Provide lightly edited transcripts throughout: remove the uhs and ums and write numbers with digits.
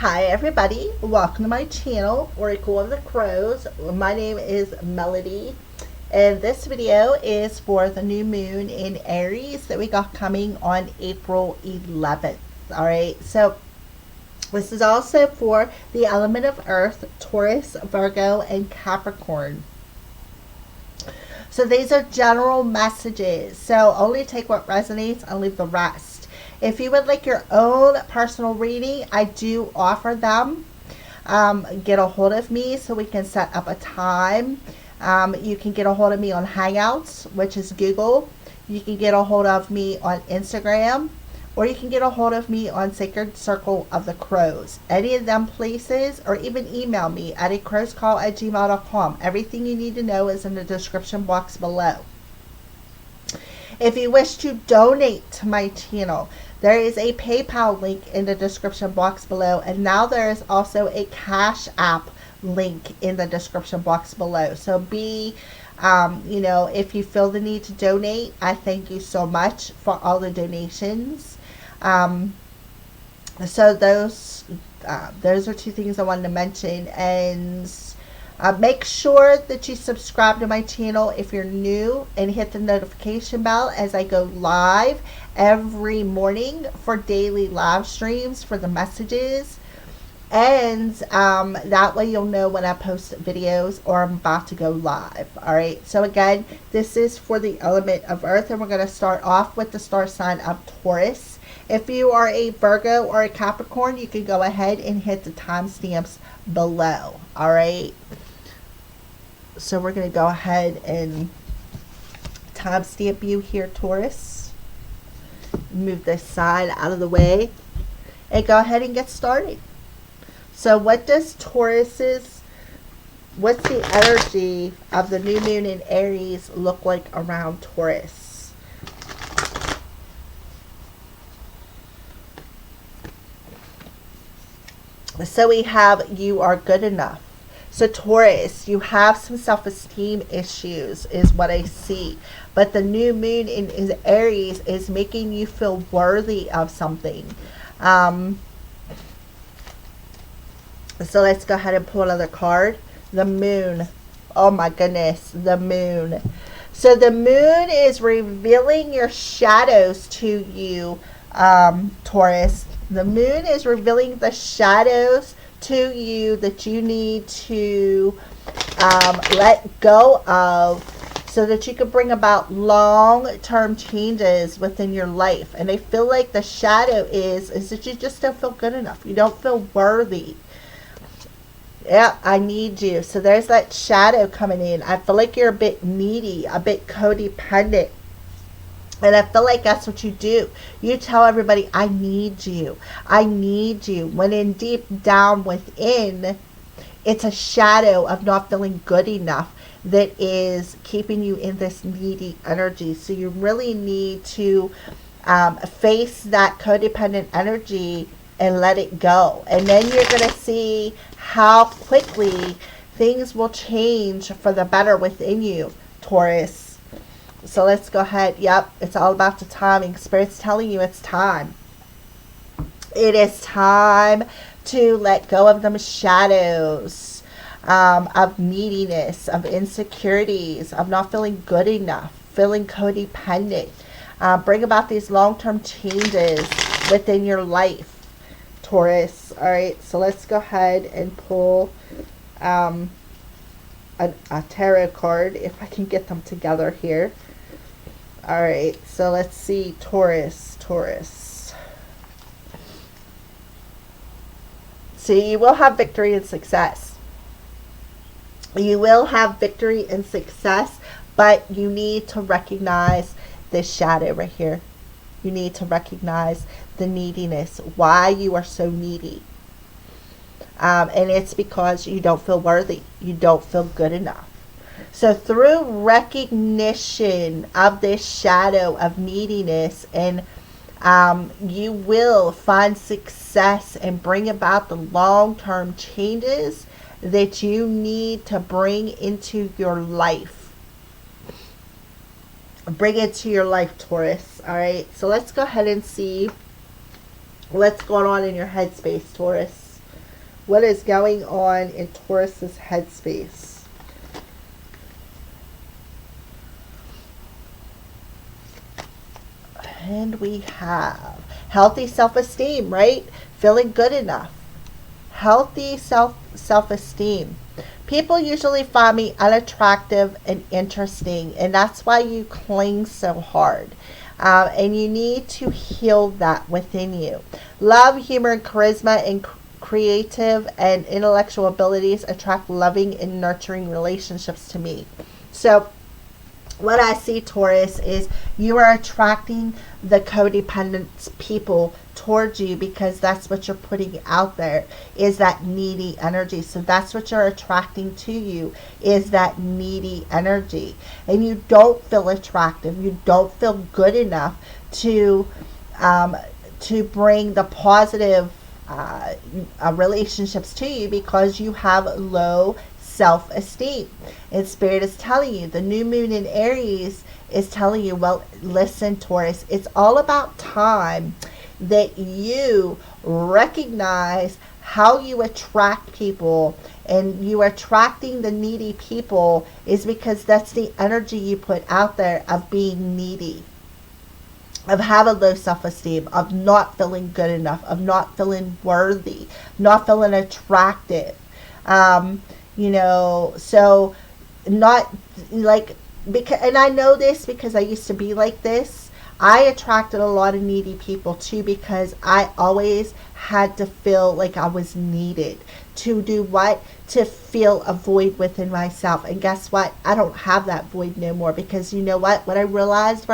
Hi everybody, welcome to my channel, Oracle of the Crows. My name is Melody, and this video is for the new moon in Aries that we got coming on April 11th. Alright, so this is also for the element of Earth, Taurus, Virgo, and Capricorn. So these are general messages, so only take what resonates and leave the rest. If you would like your own personal reading, I do offer them. Get a hold of me so we can set up a time. You can get a hold of me on Hangouts, which is Google. You can get a hold of me on Instagram, or you can get a hold of me on Sacred Circle of the Crows. Any of them places, or even email me at acrowscall@gmail.com. Everything you need to know is in the description box below. If you wish to donate to my channel, there is a PayPal link in the description box below, and now there is also a Cash App link in the description box below. So if you feel the need to donate, I thank you so much for all the donations. So those are two things I wanted to mention, and make sure that you subscribe to my channel if you're new, and hit the notification bell as I go live every morning for daily live streams for the messages, and that way you'll know when I post videos or I'm about to go live. Alright, so again, this is for the element of Earth, and we're going to start off with the star sign of Taurus. If you are a Virgo or a Capricorn, you can go ahead and hit the timestamps below. Alright, so we're going to go ahead and timestamp you here, Taurus. Move this side out of the way and go ahead and get started. So what does what's the energy of the new moon in Aries look like around Taurus? So we have, you are good enough. So Taurus, you have some self-esteem issues is what I see. But the new moon in Aries is making you feel worthy of something. So let's go ahead and pull another card. The moon. Oh my goodness, the moon. So the moon is revealing your shadows to you, Taurus. The moon is revealing the shadows to you that you need to let go of, so that you can bring about long-term changes within your life. And I feel like the shadow is that you just don't feel good enough. You don't feel worthy. Yeah, I need you. So there's that shadow coming in. I feel like you're a bit needy, a bit codependent. And I feel like that's what you do. You tell everybody, I need you. I need you. When in deep down within, it's a shadow of not feeling good enough that is keeping you in this needy energy. So you really need to face that codependent energy and let it go. And then you're going to see how quickly things will change for the better within you, Taurus. So let's go ahead. Yep, it's all about the timing. Spirit's telling you it's time. It is time to let go of them shadows of neediness, of insecurities, of not feeling good enough, feeling codependent. Bring about these long-term changes within your life, Taurus. All right, so let's go ahead and pull a tarot card if I can get them together here. All right, so let's see, Taurus. So you will have victory and success. You will have victory and success, but you need to recognize this shadow right here. You need to recognize the neediness, why you are so needy. And it's because you don't feel worthy. You don't feel good enough. So through recognition of this shadow of neediness, and you will find success and bring about the long-term changes that you need to bring into your life. Bring it to your life, Taurus. All right, so let's go ahead and see what's going on in your headspace, Taurus. What is going on in Taurus's headspace? And we have healthy self-esteem, right? Feeling good enough. Healthy self-esteem. People usually find me unattractive and interesting, and that's why you cling so hard. And you need to heal that within you. Love, humor, and charisma, and creative and intellectual abilities attract loving and nurturing relationships to me. So what I see, Taurus, is you are attracting the codependent people towards you because that's what you're putting out there, is that needy energy. So that's what you're attracting to you, is that needy energy. And you don't feel attractive. You don't feel good enough to bring the positive relationships to you because you have low self-esteem. And Spirit is telling you, the new moon in Aries is telling you, well, listen, Taurus, it's all about time that you recognize how you attract people, and you attracting the needy people is because that's the energy you put out there of being needy, of having low self-esteem, of not feeling good enough, of not feeling worthy, not feeling attractive. So not like, because, and I know this because I used to be like this. I attracted a lot of needy people too because I always had to feel like I was needed to do what? To fill a void within myself. And guess what? I don't have that void no more, because you know what? What I realized,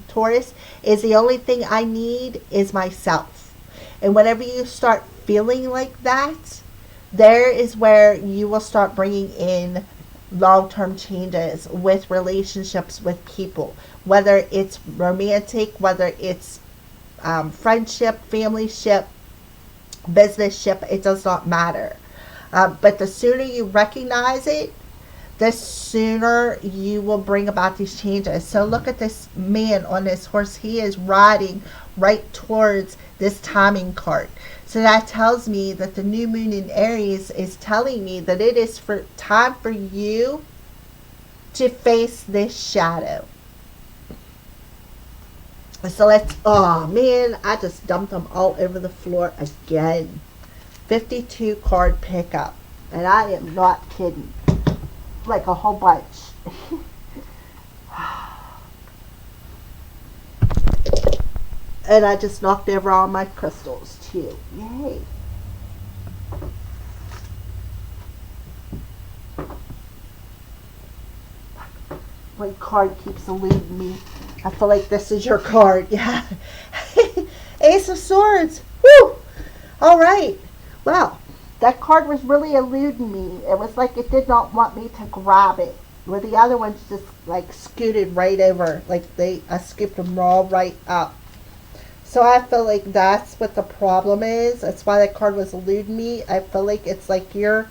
Taurus, is the only thing I need is myself. And whenever you start feeling like that, there is where you will start bringing in long-term changes with relationships with people, whether it's romantic, whether it's friendship, family ship, business ship, it does not matter. But the sooner you recognize it, the sooner you will bring about these changes. So look at this man on this horse. He is riding right towards this timing card. So that tells me that the new moon in Aries is telling me that it is time for you to face this shadow. So let's, oh man, I just dumped them all over the floor again. 52 card pickup. And I am not kidding. Like a whole bunch. And I just knocked over all my crystals too. Yay. One card keeps eluding me. I feel like this is your card. Yeah. Ace of Swords. Woo! All right. Well, that card was really eluding me. It was like it did not want me to grab it. Where the other ones just like scooted right over. Like I scooped them all right up. So I feel like that's what the problem is. That's why that card was eluding me. I feel like it's like you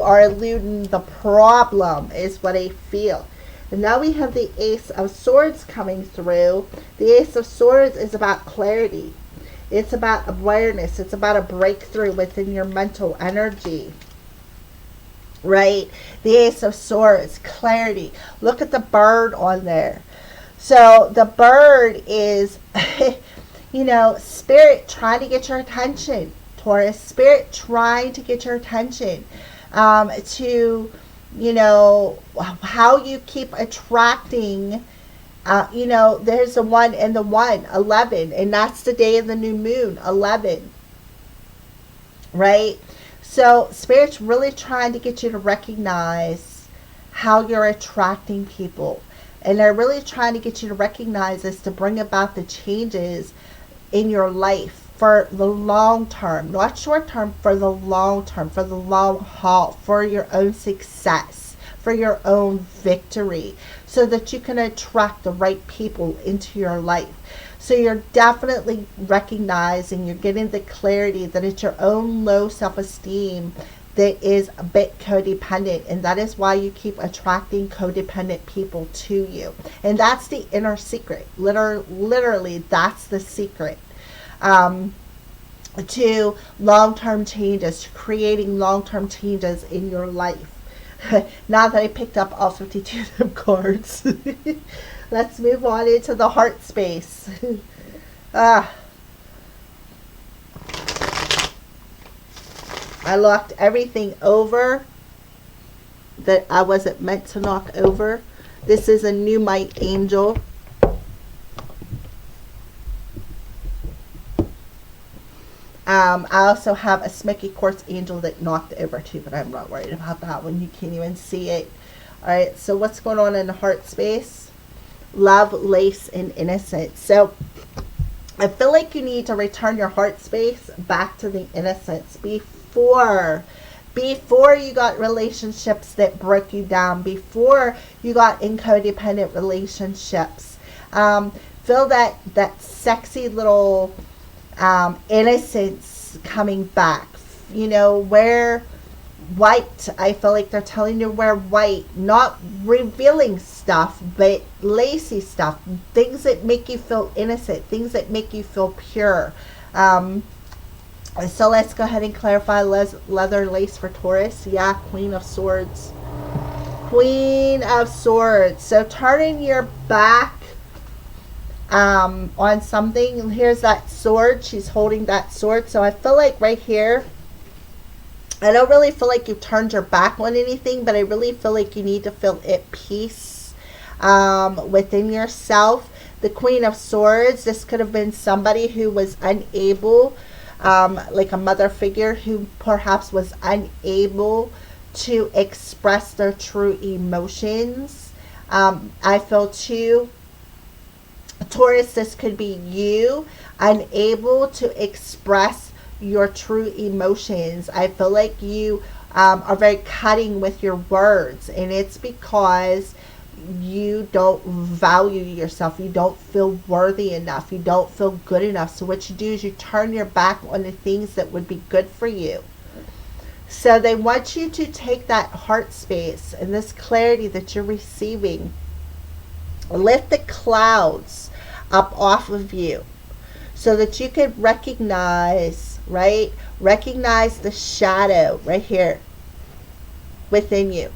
are eluding the problem is what I feel. And now we have the Ace of Swords coming through. The Ace of Swords is about clarity. It's about awareness. It's about a breakthrough within your mental energy. Right? The Ace of Swords, clarity. Look at the bird on there. So the bird is, Spirit trying to get your attention, Taurus. Spirit trying to get your attention to, how you keep attracting, there's the 1 and the 1, 11. And that's the day of the new moon, 11. Right? So Spirit's really trying to get you to recognize how you're attracting people. And they're really trying to get you to recognize this to bring about the changes in your life for the long term, not short term, for the long term, for the long haul, for your own success, for your own victory, so that you can attract the right people into your life. So you're definitely recognizing, you're getting the clarity that it's your own low self-esteem that is a bit codependent, and that is why you keep attracting codependent people to you. And that's the inner secret. Literally, that's the secret. to long-term changes, to creating long-term changes in your life. Now that I picked up all 52 of them cards, let's move on into the heart space. I knocked everything over that I wasn't meant to knock over. This is a new Might Angel. I also have a Smoky Quartz Angel that knocked over too, but I'm not worried about that one. You can't even see it. Alright, so what's going on in the heart space? Love, lace, and innocence. So I feel like you need to return your heart space back to the innocence before you got relationships that broke you down, before you got in codependent relationships. Feel that sexy little innocence coming back. You know, wear white. I feel like they're telling you to wear white, not revealing stuff, but lacy stuff, things that make you feel innocent, things that make you feel pure. So let's go ahead and clarify leather lace for Taurus. Yeah, Queen of Swords. Queen of Swords. So turning your back on something. Here's that sword. She's holding that sword. So I feel like right here, I don't really feel like you've turned your back on anything, but I really feel like you need to feel at peace within yourself. The Queen of Swords, this could have been somebody who was unable, like a mother figure who perhaps was unable to express their true emotions. I feel too, Taurus, this could be you unable to express your true emotions. I feel like you are very cutting with your words, and it's because you don't value yourself. You don't feel worthy enough. You don't feel good enough. So what you do is you turn your back on the things that would be good for you. So they want you to take that heart space and this clarity that you're receiving, lift the clouds up off of you so that you can recognize, right? Recognize the shadow right here within you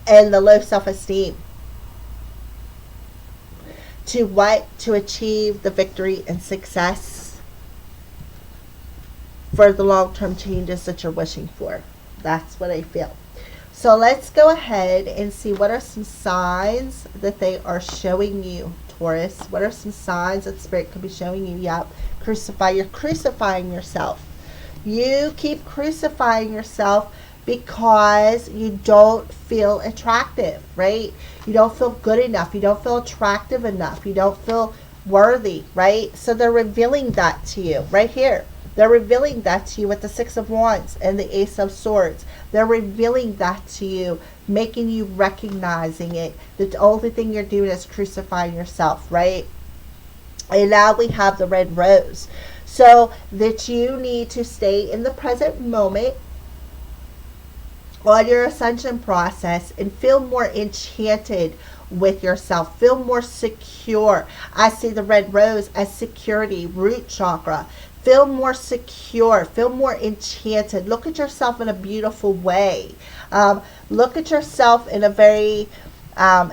and the low self-esteem. To what? To achieve the victory and success for the long-term changes that you're wishing for. That's what I feel. So let's go ahead and see what are some signs that they are showing you, Taurus. What are some signs that Spirit could be showing you? Yep. Crucify. You're crucifying yourself. You keep crucifying yourself because you don't feel attractive, right? You don't feel good enough. You don't feel attractive enough. You don't feel worthy, right? So they're revealing that to you right here. They're revealing that to you with the Six of Wands and the Ace of Swords. They're revealing that to you, making you recognizing it. The only thing you're doing is crucifying yourself, right? And now we have the Red Rose. So that you need to stay in the present moment on your ascension process and feel more enchanted with yourself. Feel more secure. I see the Red Rose as security, root chakra. Feel more secure. Feel more enchanted. Look at yourself in a beautiful way. Look at yourself in a very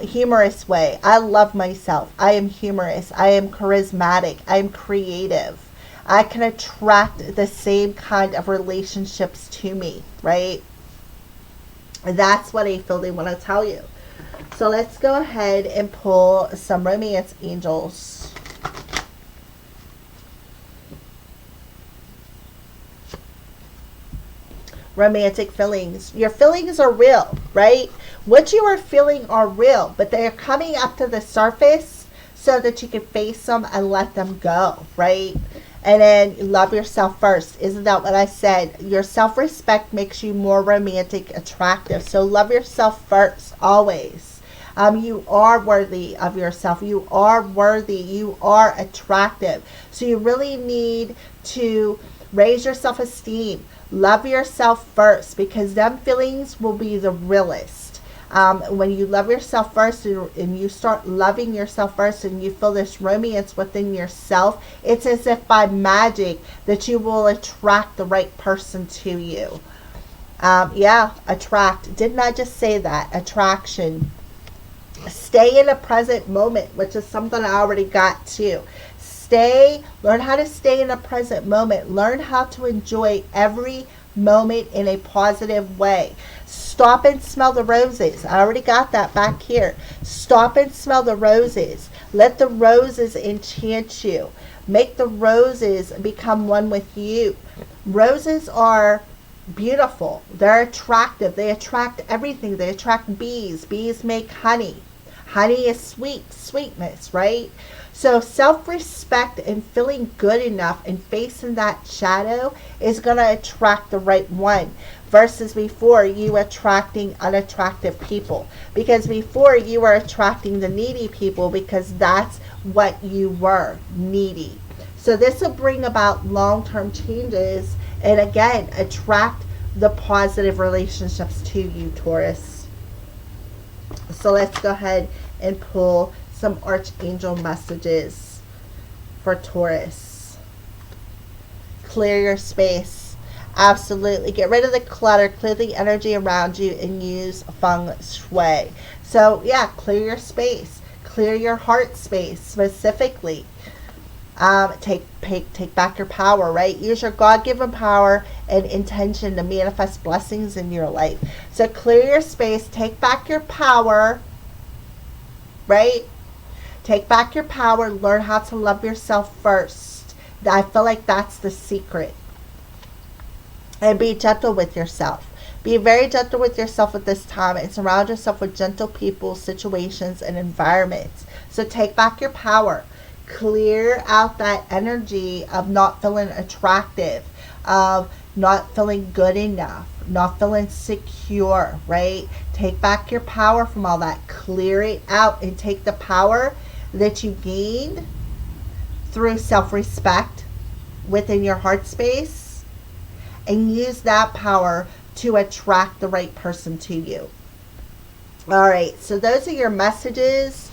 humorous way. I love myself. I am humorous. I am charismatic. I am creative. I can attract the same kind of relationships to me, right? That's what I feel they want to tell you. So let's go ahead and pull some romance angels. Romantic feelings. Your feelings are real, right? What you are feeling are real, but they are coming up to the surface so that you can face them and let them go, right? And then love yourself first. Isn't that what I said? Your self-respect makes you more romantic, attractive. So love yourself first, always. You are worthy of yourself. You are worthy. You are attractive. So you really need to raise your self-esteem. Love yourself first, because them feelings will be the realest. When you love yourself first and you start loving yourself first and you feel this romance within yourself, it's as if by magic that you will attract the right person to you. Yeah, attract. Didn't I just say that? Attraction. Stay in a present moment, which is something I already got to. Learn how to stay in a present moment. Learn how to enjoy every moment in a positive way. Stop and smell the roses. I already got that back here. Stop and smell the roses. Let the roses enchant you. Make the roses become one with you. Roses are beautiful. They're attractive. They attract everything. They attract bees. Bees make honey. Honey is sweetness, right? So self-respect and feeling good enough and facing that shadow is going to attract the right one, versus before you attracting unattractive people. Because before you were attracting the needy people because that's what you were, needy. So this will bring about long-term changes and again attract the positive relationships to you, Taurus. So let's go ahead and pull some archangel messages for Taurus. Clear your space. Absolutely. Get rid of the clutter. Clear the energy around you and use feng shui. So yeah, clear your space. Clear your heart space specifically. Take back your power, right? Use your God-given power and intention to manifest blessings in your life. So clear your space. Take back your power, right? Take back your power. Learn how to love yourself first. I feel like that's the secret. And be gentle with yourself. Be very gentle with yourself at this time and surround yourself with gentle people, situations, and environments. So take back your power. Clear out that energy of not feeling attractive, of not feeling good enough, not feeling secure, right? Take back your power from all that. Clear it out and take the power that you gained through self-respect within your heart space and use that power to attract the right person to you. All right, so those are your messages,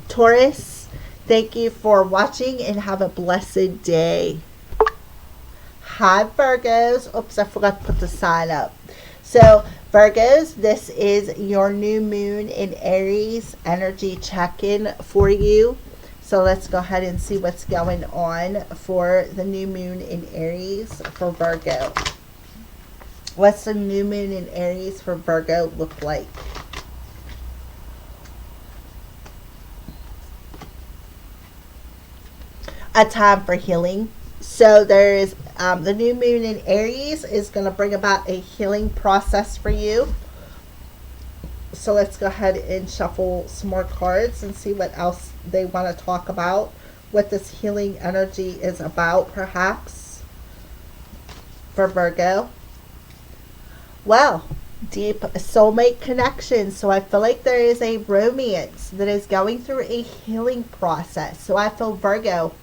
Taurus. Thank you for watching and have a blessed day. Hi, Virgos. Oops, I forgot to put the sign up. So, Virgos, this is your new moon in Aries energy check-in for you. So let's go ahead and see what's going on for the new moon in Aries for Virgo. What's the new moon in Aries for Virgo look like? A time for healing. So there is the new moon in Aries is going to bring about a healing process for you. So let's go ahead and shuffle some more cards and see what else they want to talk about, what this healing energy is about, perhaps, for Virgo. Well, deep soulmate connection. So I feel like there is a romance that is going through a healing process. So I feel, Virgo,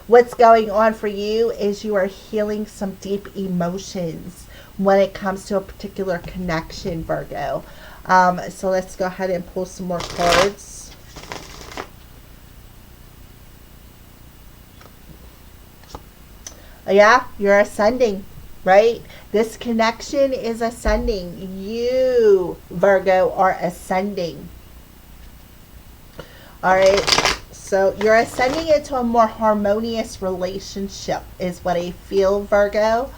what's going on for you is you are healing some deep emotions when it comes to a particular connection, Virgo. So let's go ahead and pull some more cards. Yeah, you're ascending, right? This connection is ascending. You, Virgo, are ascending. All right. So you're ascending into a more harmonious relationship is what I feel, Virgo.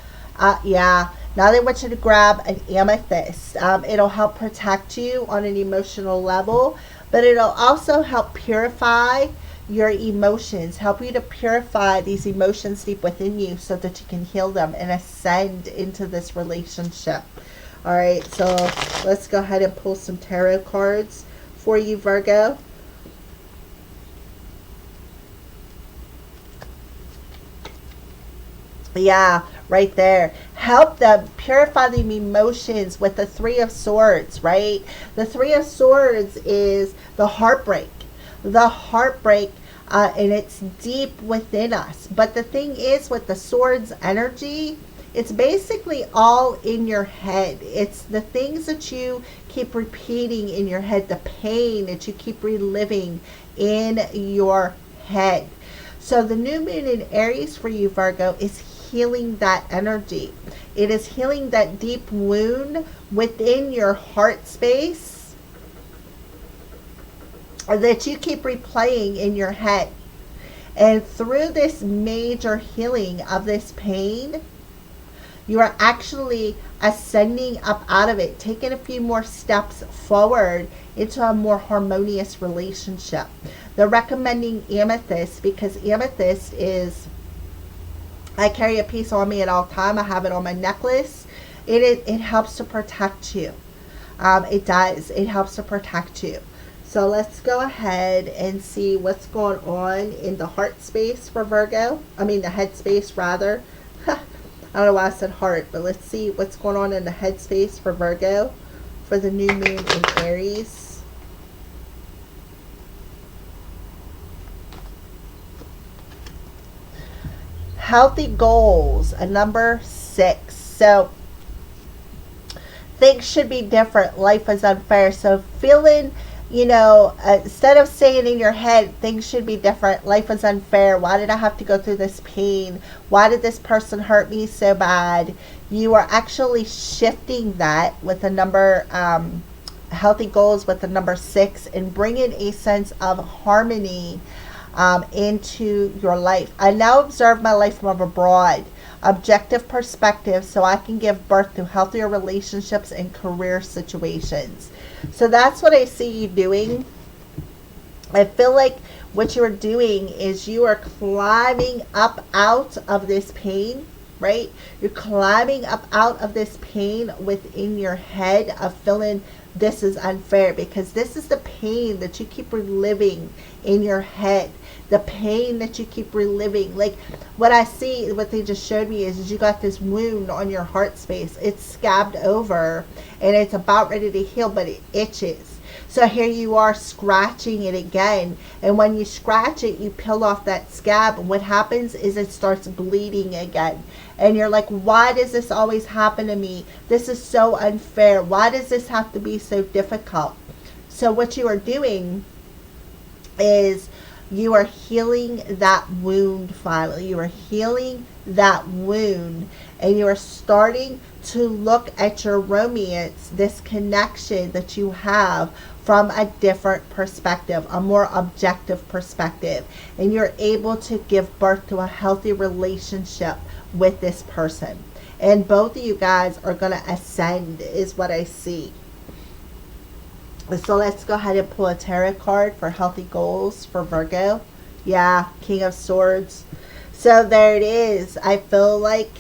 Yeah. Now they want you to grab an amethyst. It'll help protect you on an emotional level, but it'll also help purify your emotions, help you to purify these emotions deep within you so that you can heal them and ascend into this relationship. All right, so let's go ahead and pull some tarot cards for you, Virgo. Yeah, right there. Help them purify the emotions with the Three of Swords, right? The Three of Swords is the heartbreak. The heartbreak, and it's deep within us. But the thing is, with the Swords energy, it's basically all in your head. It's the things that you keep repeating in your head, the pain that you keep reliving in your head. So the new moon in Aries for you, Virgo, is healing that energy. It is healing that deep wound within your heart space that you keep replaying in your head. And through this major healing of this pain, you are actually ascending up out of it, taking a few more steps forward into a more harmonious relationship. They're recommending amethyst because amethyst is, I carry a piece on me at all time. I have it on my necklace. It helps to protect you. It does. It helps to protect you. So let's go ahead and see what's going on in the heart space for Virgo. I mean the head space rather. I don't know why I said heart, but let's see what's going on in the head space for Virgo for the new moon in Aries. Healthy goals, a number 6. So things should be different. Life is unfair. So feeling, you know, instead of saying in your head, things should be different. Life is unfair. Why did I have to go through this pain? Why did this person hurt me so bad? You are actually shifting that with the number, healthy goals with the number 6 and bringing a sense of harmony into your life. I now observe my life from abroad. Objective perspective so I can give birth to healthier relationships and career situations. So that's what I see you doing. I feel like what you are doing is you are climbing up out of this pain, right? You're climbing up out of this pain within your head of feeling this is unfair, because this is the pain that you keep reliving in your head. The pain that you keep reliving. Like what I see, what they just showed me is you got this wound on your heart space. It's scabbed over and it's about ready to heal, but it itches. So here you are scratching it again. And when you scratch it, you peel off that scab. And what happens is it starts bleeding again. And you're like, why does this always happen to me? This is so unfair. Why does this have to be so difficult? So what you are doing is you are healing that wound finally. You are healing that wound. And you are starting to look at your romance, this connection that you have, from a different perspective, a more objective perspective. And you're able to give birth to a healthy relationship with this person. And both of you guys are going to ascend, is what I see. So let's go ahead and pull a tarot card for healthy goals for Virgo. Yeah, King of Swords. So there it is. I feel like,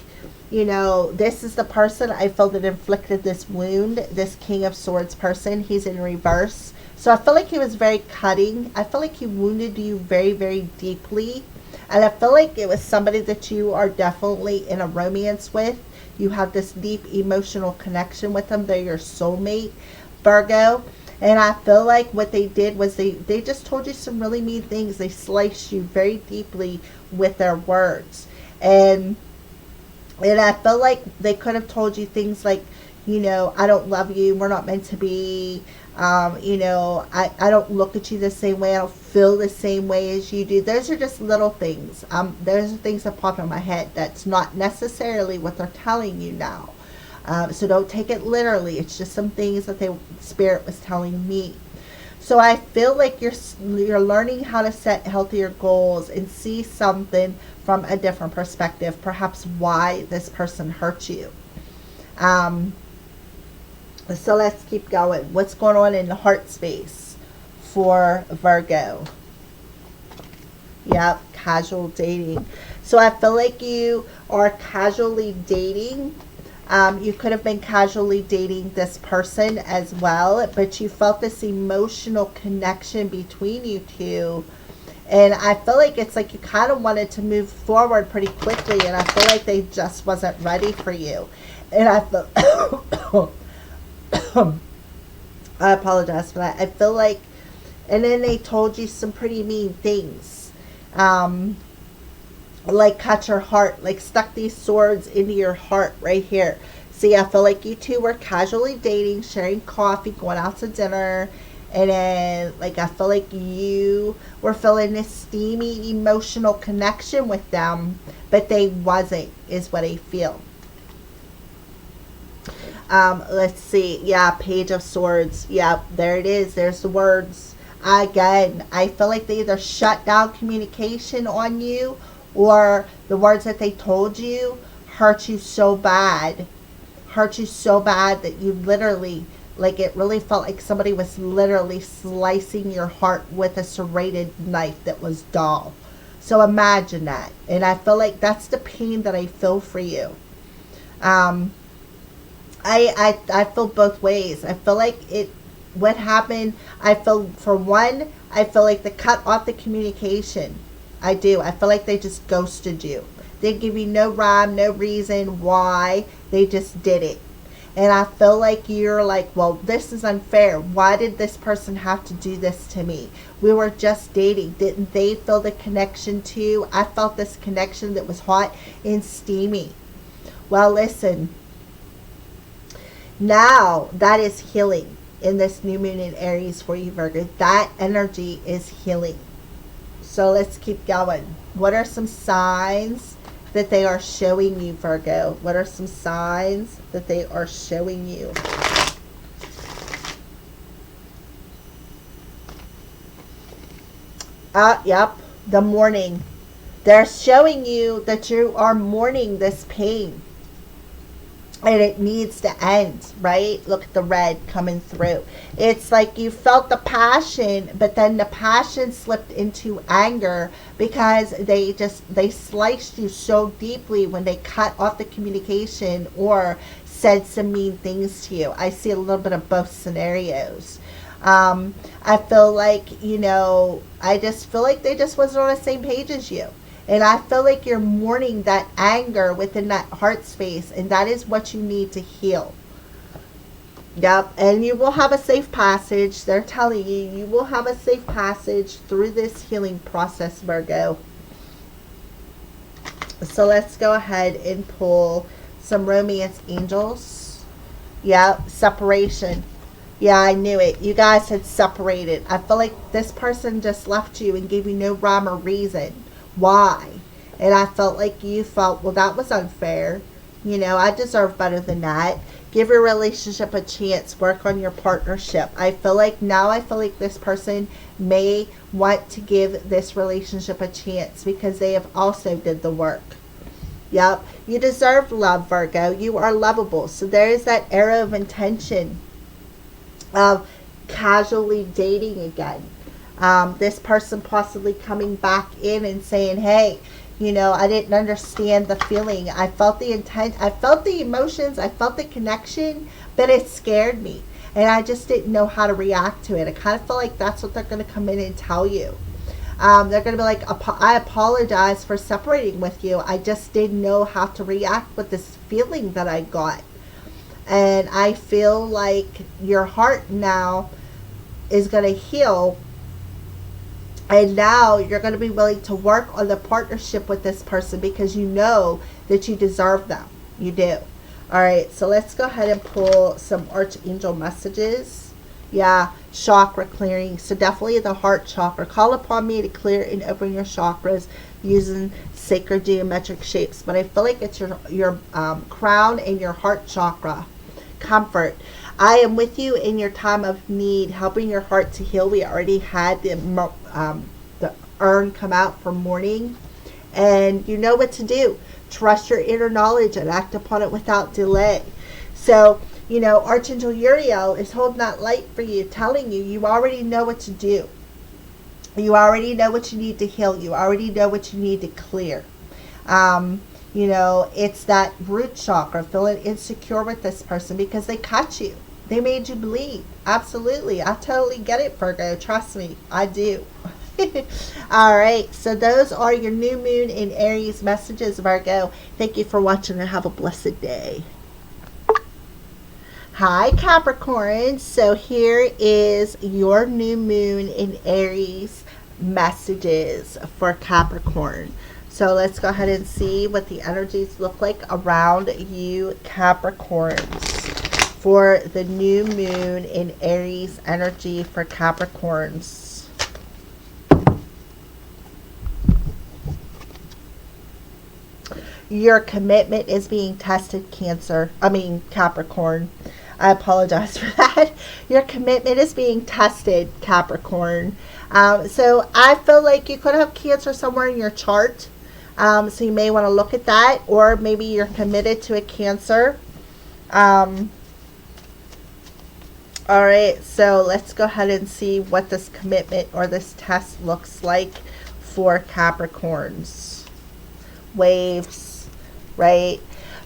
you know, this is the person I feel that inflicted this wound, this King of Swords person. He's in reverse. So I feel like he was very cutting. I feel like he wounded you very, very deeply. And I feel like it was somebody that you are definitely in a romance with. You have this deep emotional connection with them. They're your soulmate, Virgo. And I feel like what they did was they just told you some really mean things. They sliced you very deeply with their words. And I feel like they could have told you things like, you know, I don't love you. We're not meant to be. You know, I don't look at you the same way. I don't feel the same way as you do. Those are just little things. Those are things that pop in my head. That's not necessarily what they're telling you now. So don't take it literally. It's just some things that the Spirit was telling me. So I feel like you're learning how to set healthier goals and see something from a different perspective. Perhaps why this person hurt you. So let's keep going. What's going on in the heart space for Virgo? Yep, casual dating. So I feel like you are casually dating. You could have been casually dating this person as well, but you felt this emotional connection between you two. And I feel like it's like you kind of wanted to move forward pretty quickly, and I feel like they just wasn't ready for you. And I feel... I apologize for that. I feel like... And then they told you some pretty mean things. like cut your heart, like stuck these swords into your heart right here. See, I feel like you two were casually dating, sharing coffee, going out to dinner, and then like I feel like you were feeling this steamy emotional connection with them, but they wasn't, is what I feel. Let's see. Yeah, Page of Swords. Yeah, there it is. There's the words. Again, I feel like they either shut down communication on you, or the words that they told you hurt you so bad. Hurt you so bad that you literally, like, it really felt like somebody was literally slicing your heart with a serrated knife that was dull. So imagine that. And I feel like that's the pain that I feel for you. I feel both ways. I feel like what happened, I feel, for one, I feel like they cut off the communication. I do. I feel like they just ghosted you. They give you no rhyme, no reason why. They just did it. And I feel like you're like, well, this is unfair. Why did this person have to do this to me? We were just dating. Didn't they feel the connection too? I felt this connection that was hot and steamy. Well, listen. Now that is healing in this new moon in Aries for you, Virgo. That energy is healing. So let's keep going. What are some signs that they are showing you, Virgo? What are some signs that they are showing you? Yep, the mourning. They're showing you that you are mourning this pain. And it needs to end, right? Look at the red coming through. It's like you felt the passion, but then the passion slipped into anger because they sliced you so deeply when they cut off the communication or said some mean things to you. I see a little bit of both scenarios. I feel like, I just feel like they just wasn't on the same page as you. And I feel like you're mourning that anger within that heart space. And that is what you need to heal. Yep. And you will have a safe passage. They're telling you, you will have a safe passage through this healing process, Virgo. So let's go ahead and pull some romance angels. Yeah, separation. Yeah, I knew it. You guys had separated. I feel like this person just left you and gave you no rhyme or reason why. And I felt like you felt, well, that was unfair. I deserve better than that. Give your relationship a chance. Work on your partnership. I feel like this person may want to give this relationship a chance because they have also did the work. Yep. You deserve love, Virgo. You are lovable. So there is that arrow of intention of casually dating again. This person possibly coming back in and saying, hey, I didn't understand the feeling. I felt the intent. I felt the emotions. I felt the connection, but it scared me. And I just didn't know how to react to it. I kind of feel like that's what they're going to come in and tell you. They're going to be like, I apologize for separating with you. I just didn't know how to react with this feeling that I got. And I feel like your heart now is going to heal. And now you're going to be willing to work on the partnership with this person because you know that you deserve them. You do. All right, so let's go ahead and pull some archangel messages. Yeah, chakra clearing. So definitely the heart chakra. Call upon me to clear and open your chakras using sacred geometric shapes. But I feel like it's your crown and your heart chakra. Comfort. I am with you in your time of need, helping your heart to heal. We already had the urn come out for mourning. And you know what to do. Trust your inner knowledge and act upon it without delay. So, Archangel Uriel is holding that light for you, telling you, you already know what to do. You already know what you need to heal. You already know what you need to clear. It's that root chakra, feeling insecure with this person because they cut you. They made you bleed. Absolutely. I totally get it, Virgo. Trust me. I do. All right. So those are your new moon in Aries messages, Virgo. Thank you for watching and have a blessed day. Hi, Capricorn. So here is your new moon in Aries messages for Capricorn. So let's go ahead and see what the energies look like around you, Capricorns, for the new moon in Aries energy for Capricorns. Your commitment is being tested, Capricorn. I apologize for that. Your commitment is being tested, Capricorn. So I feel like you could have Cancer somewhere in your chart. So you may want to look at that, or maybe you're committed to a Cancer. All right, so let's go ahead and see what this commitment or this test looks like for Capricorns. Waves, right?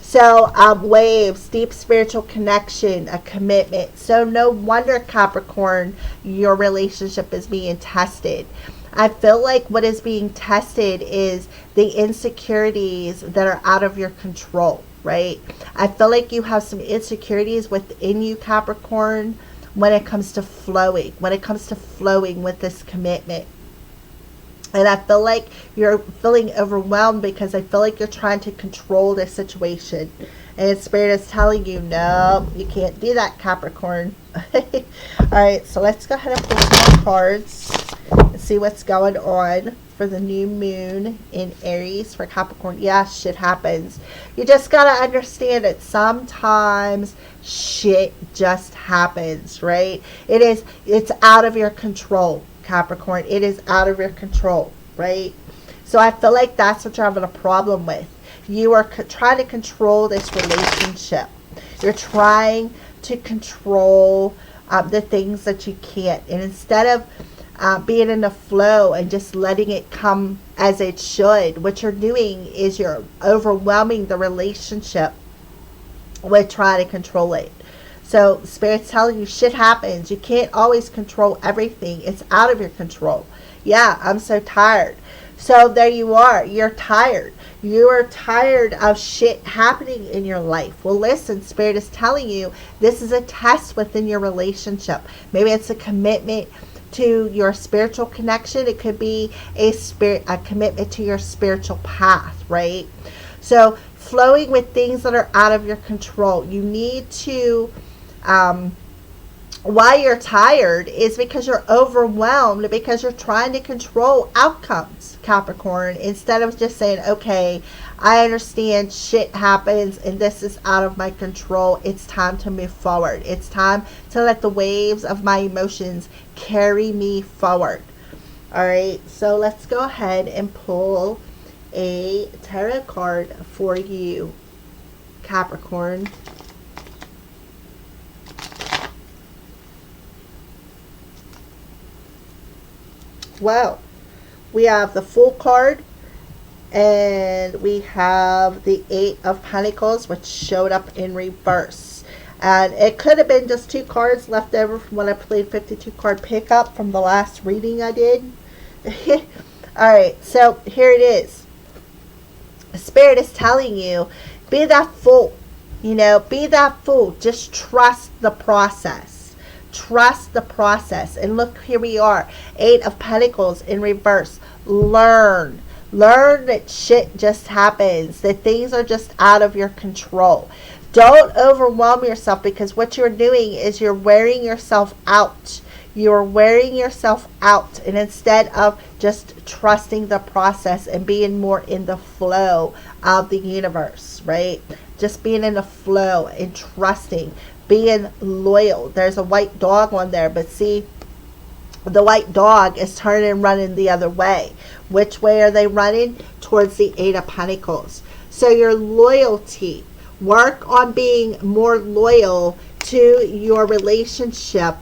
So waves, deep spiritual connection, a commitment. So no wonder, Capricorn, your relationship is being tested. I feel like what is being tested is the insecurities that are out of your control, right? I feel like you have some insecurities within you, Capricorn, when it comes to flowing with this commitment. And I feel like you're feeling overwhelmed because I feel like you're trying to control this situation. And Spirit is telling you, no, you can't do that, Capricorn. All right, so let's go ahead and pull some cards and see what's going on for the new moon in Aries for Capricorn. Yeah, shit happens. You just got to understand it. Sometimes shit just happens, right? It's out of your control, Capricorn. It is out of your control, right? So I feel like that's what you're having a problem with. You are trying to control this relationship. You're trying to control the things that you can't. And instead of being in the flow and just letting it come as it should, what you're doing is you're overwhelming the relationship with trying to control it. So Spirit's telling you shit happens. You can't always control everything. It's out of your control. Yeah, I'm so tired. So there you are. You're tired. You are tired of shit happening in your life. Well, listen, Spirit is telling you this is a test within your relationship. Maybe it's a commitment to your spiritual connection. It could be a commitment to your spiritual path, right? So flowing with things that are out of your control. You need to why you're tired is because you're overwhelmed, because you're trying to control outcomes, Capricorn, instead of just saying, okay, I understand shit happens and this is out of my control. It's time to move forward. It's time to let the waves of my emotions carry me forward. All right, so let's go ahead and pull a tarot card for you, Capricorn. Well, we have the Fool card, and we have the 8 of Pentacles, which showed up in reverse. And it could have been just 2 cards left over from when I played 52 card pickup from the last reading I did. Alright, so here it is. Spirit is telling you, be that fool. You know, be that fool. Just trust the process. Trust the process. And look, here we are. 8 of Pentacles in reverse. Learn that shit just happens, that things are just out of your control. Don't overwhelm yourself, because what you're doing is you're wearing yourself out. You're wearing yourself out, and instead of just trusting the process and being more in the flow of the universe, right? Just being in the flow and trusting, being loyal. There's a white dog on there, but see, the white dog is turning and running the other way. Which way are they running? Towards the 8 of Pentacles. So your loyalty, work on being more loyal to your relationship,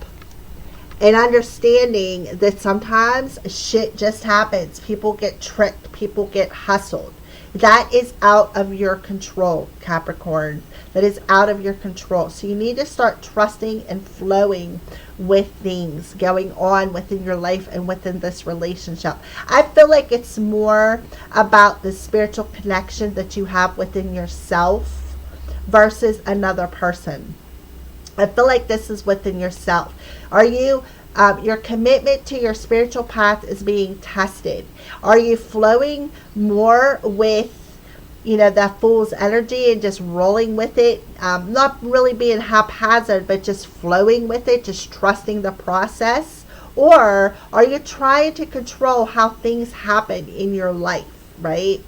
and understanding that sometimes shit just happens. People get tricked. People get hustled. That is out of your control, Capricorn. That is out of your control. So you need to start trusting and flowing with things going on within your life and within this relationship. I feel like it's more about the spiritual connection that you have within yourself versus another person. I feel like this is within yourself. Are you Your commitment to your spiritual path is being tested. Are you flowing more with, that fool's energy and just rolling with it? Not really being haphazard, but just flowing with it, just trusting the process? Or are you trying to control how things happen in your life, right?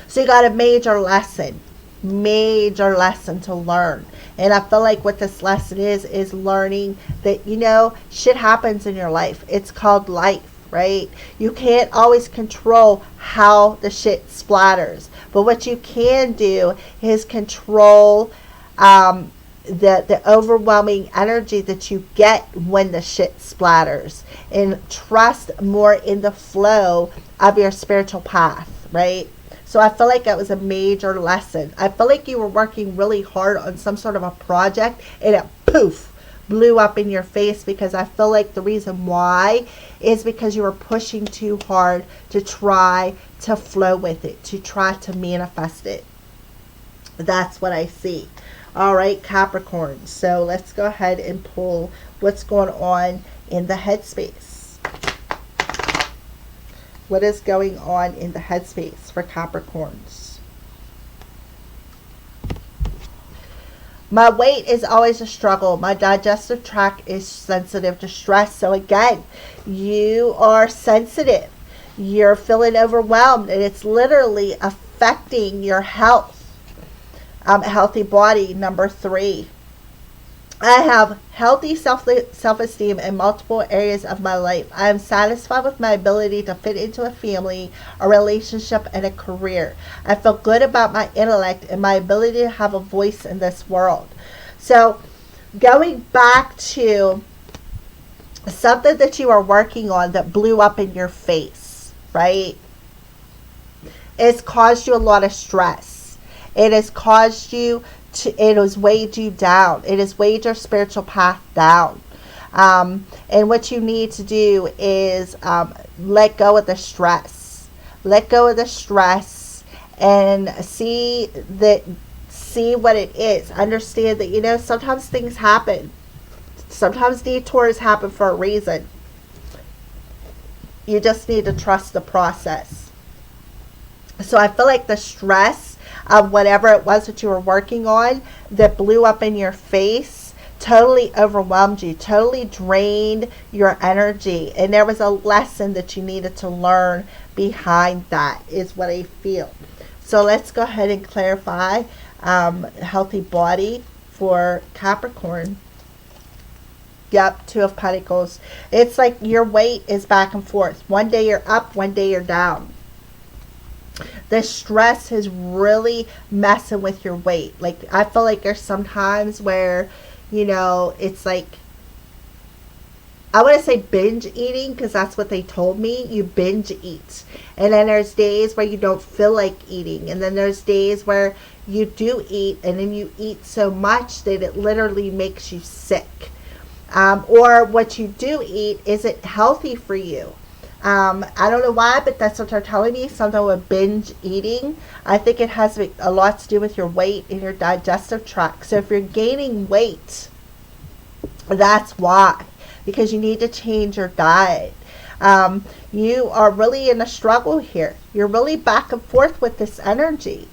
So you got a major lesson to learn. And I feel like what this lesson is learning that, shit happens in your life. It's called life, right? You can't always control how the shit splatters. But what you can do is control the overwhelming energy that you get when the shit splatters. And trust more in the flow of your spiritual path, right? So I feel like that was a major lesson. I feel like you were working really hard on some sort of a project and it poof blew up in your face, because I feel like the reason why is because you were pushing too hard to try to flow with it, to try to manifest it. That's what I see. All right, Capricorn. So let's go ahead and pull what's going on in the headspace. What is going on in the headspace for Capricorns? My weight is always a struggle. My digestive tract is sensitive to stress. So again, you are sensitive. You're feeling overwhelmed, and it's literally affecting your health. Healthy body, number 3. I have healthy self-esteem in multiple areas of my life. I am satisfied with my ability to fit into a family, a relationship, and a career. I feel good about my intellect and my ability to have a voice in this world. So, going back to something that you are working on that blew up in your face, right? It's caused you a lot of stress. It has caused you it has weighed you down. It has weighed your spiritual path down. And what you need to do is let go of the stress. Let go of the stress and see what it is. Understand that, sometimes things happen. Sometimes detours happen for a reason. You just need to trust the process. So I feel like the stress of whatever it was that you were working on that blew up in your face totally overwhelmed you, totally drained your energy. And there was a lesson that you needed to learn behind that, is what I feel. So let's go ahead and clarify healthy body for Capricorn. Yep, 2 of Pentacles. It's like your weight is back and forth. One day you're up, one day you're down. The stress is really messing with your weight. Like, I feel like there's some times where, it's like, I want to say binge eating, because that's what they told me. You binge eat. And then there's days where you don't feel like eating. And then there's days where you do eat, and then you eat so much that it literally makes you sick. Or what you do eat isn't healthy for you. I don't know why, but that's what they're telling me. Something with binge eating. I think it has a lot to do with your weight and your digestive tract. So if you're gaining weight, that's why. Because you need to change your diet. You are really in a struggle here. You're really back and forth with this energy.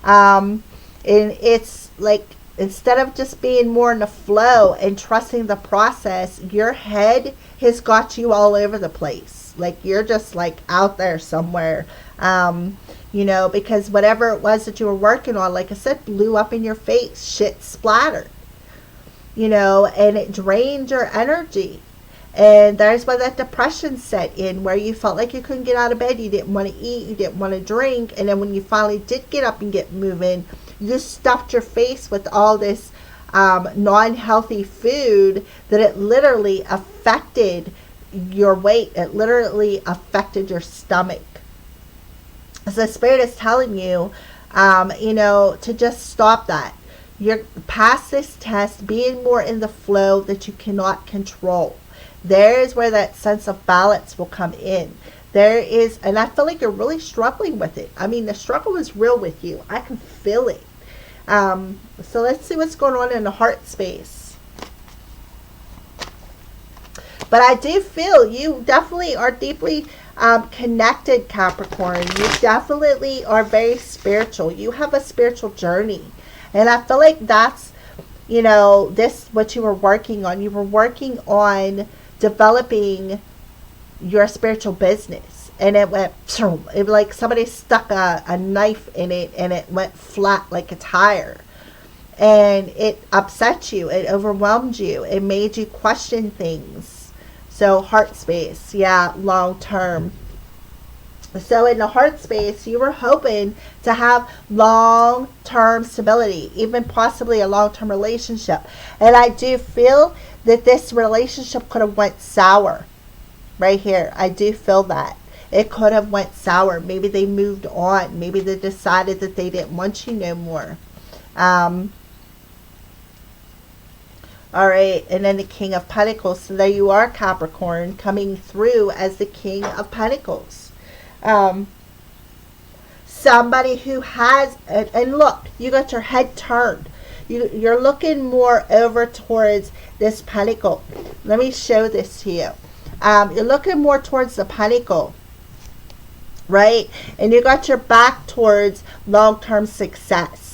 And it's like, instead of just being more in the flow and trusting the process, your head has got you all over the place. Like, you're just like out there somewhere, because whatever it was that you were working on, like I said, blew up in your face. Shit splattered, and it drained your energy. And there's where that depression set in, where you felt like you couldn't get out of bed. You didn't want to eat. You didn't want to drink. And then when you finally did get up and get moving, you just stuffed your face with all this non-healthy food that it literally affected your weight. It literally affected your stomach. So the Spirit is telling you, to just stop that. You're past this test, being more in the flow that you cannot control. There's where that sense of balance will come in. And I feel like you're really struggling with it. I mean, the struggle is real with you. I can feel it. So let's see what's going on in the heart space. But I do feel you definitely are deeply connected, Capricorn. You definitely are very spiritual. You have a spiritual journey. And I feel like that's, this, what you were working on. You were working on developing your spiritual business. And it went, it like somebody stuck a knife in it and it went flat like a tire. And it upset you. It overwhelmed you. It made you question things. So heart space, yeah, long term. So in the heart space, you were hoping to have long-term stability, even possibly a long-term relationship. And I do feel that this relationship could have went sour right here. I do feel that. It could have went sour. Maybe they moved on. Maybe they decided that they didn't want you no more. All right, and then the King of Pentacles. So there you are, Capricorn, coming through as the King of Pentacles. Somebody who has, and look, you got your head turned. You're looking more over towards this pentacle. Let me show this to you. You're looking more towards the pentacle, right? And you got your back towards long-term success.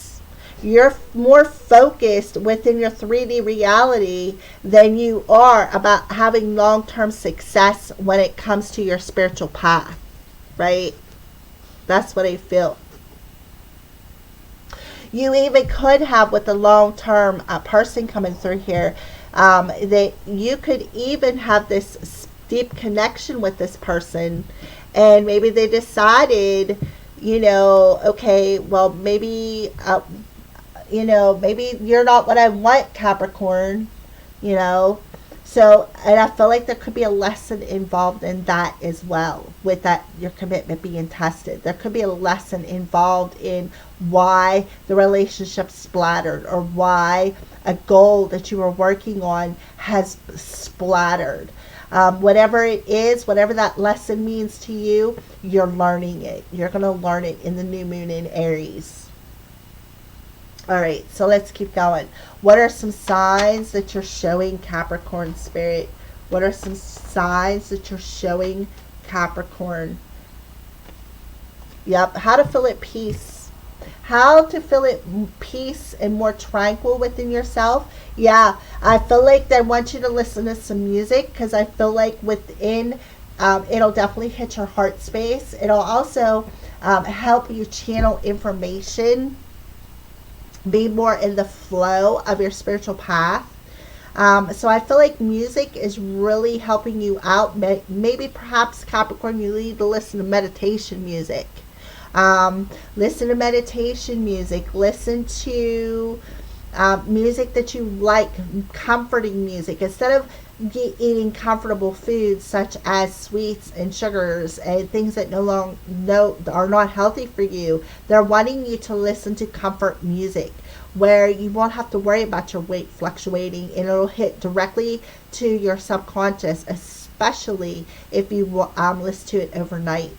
You're more focused within your 3D reality than you are about having long-term success when it comes to your spiritual path, right? That's what I feel. You even could have, with the long-term person coming through here, that you could even have this deep connection with this person, and maybe they decided, okay, well, maybe, maybe you're not what I want, Capricorn, So, and I feel like there could be a lesson involved in that as well, with that, your commitment being tested. There could be a lesson involved in why the relationship splattered, or why a goal that you were working on has splattered. Whatever it is, whatever that lesson means to you, you're learning it. You're going to learn it in the new moon in Aries. All right, so let's keep going. What are some signs that you're showing, Capricorn spirit? What are some signs that you're showing, Capricorn? Yep, how to feel at peace. How to feel at peace and more tranquil within yourself. Yeah, I feel like they want you to listen to some music, because I feel like within, it'll definitely hit your heart space. It'll also help you channel information, be more in the flow of your spiritual path. So I feel like music is really helping you out. Maybe perhaps, Capricorn, you need to listen to meditation music. Listen to meditation music. Listen to music that you like, comforting music. Instead of eating comfortable foods such as sweets and sugars and things that are not healthy for you, they're wanting you to listen to comfort music, where you won't have to worry about your weight fluctuating, and it'll hit directly to your subconscious, especially if you listen to it overnight.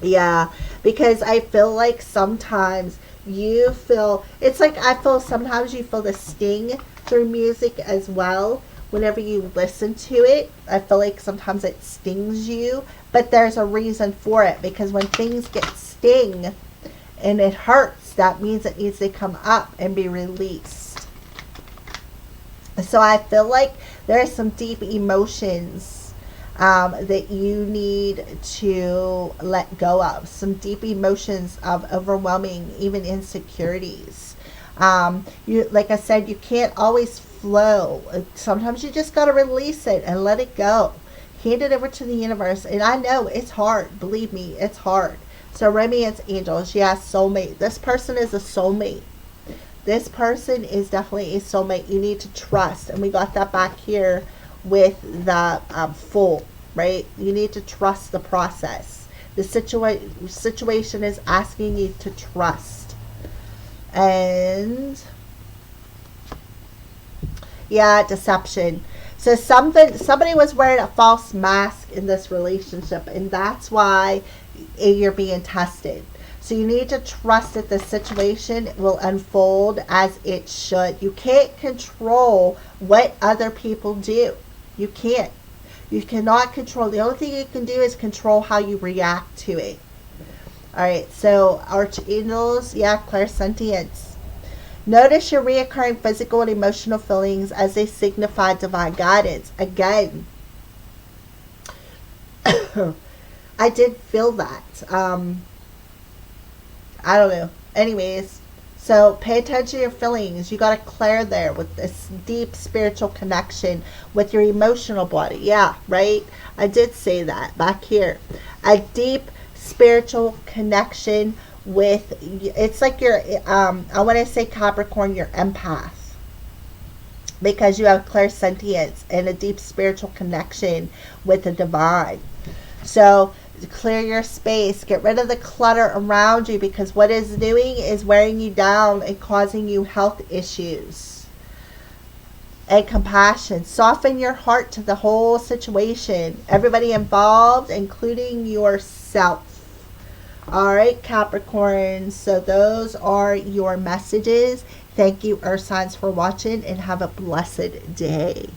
Yeah, because I feel like sometimes you feel, it's like I feel sometimes you feel the sting through music as well. Whenever you listen to it, I feel like sometimes it stings you, but there's a reason for it, because when things get sting and it hurts, that means it needs to come up and be released. So I feel like there are some deep emotions that you need to let go of. Some deep emotions of overwhelming, even insecurities. Like I said, you can't always flow. Sometimes you just got to release it and let it go. Hand it over to the universe. And I know it's hard. Believe me, it's hard. So romance angels, yes, soulmate. This person is a soulmate. This person is definitely a soulmate. You need to trust. And we got that back here with the Fool, right? You need to trust the process. The situation is asking you to trust. And yeah, deception. So somebody was wearing a false mask in this relationship, and that's why you're being tested. So you need to trust that the situation will unfold as it should. You can't control what other people do. You can't. You cannot control. The only thing you can do is control how you react to it. Alright, so archangels, yeah, clairsentience. Notice your reoccurring physical and emotional feelings as they signify divine guidance. Again, I did feel that. I don't know. Anyways, so pay attention to your feelings. You got to clear there with this deep spiritual connection with your emotional body. Yeah, right? I did say that back here. A deep spiritual connection with, it's like your, I want to say Capricorn, your empath. Because you have clairsentience and a deep spiritual connection with the divine. So clear your space. Get rid of the clutter around you, because what it's doing is wearing you down and causing you health issues. And compassion. Soften your heart to the whole situation. Everybody involved, including yourself. Alright, Capricorn. So those are your messages. Thank you, Earth signs, for watching, and have a blessed day.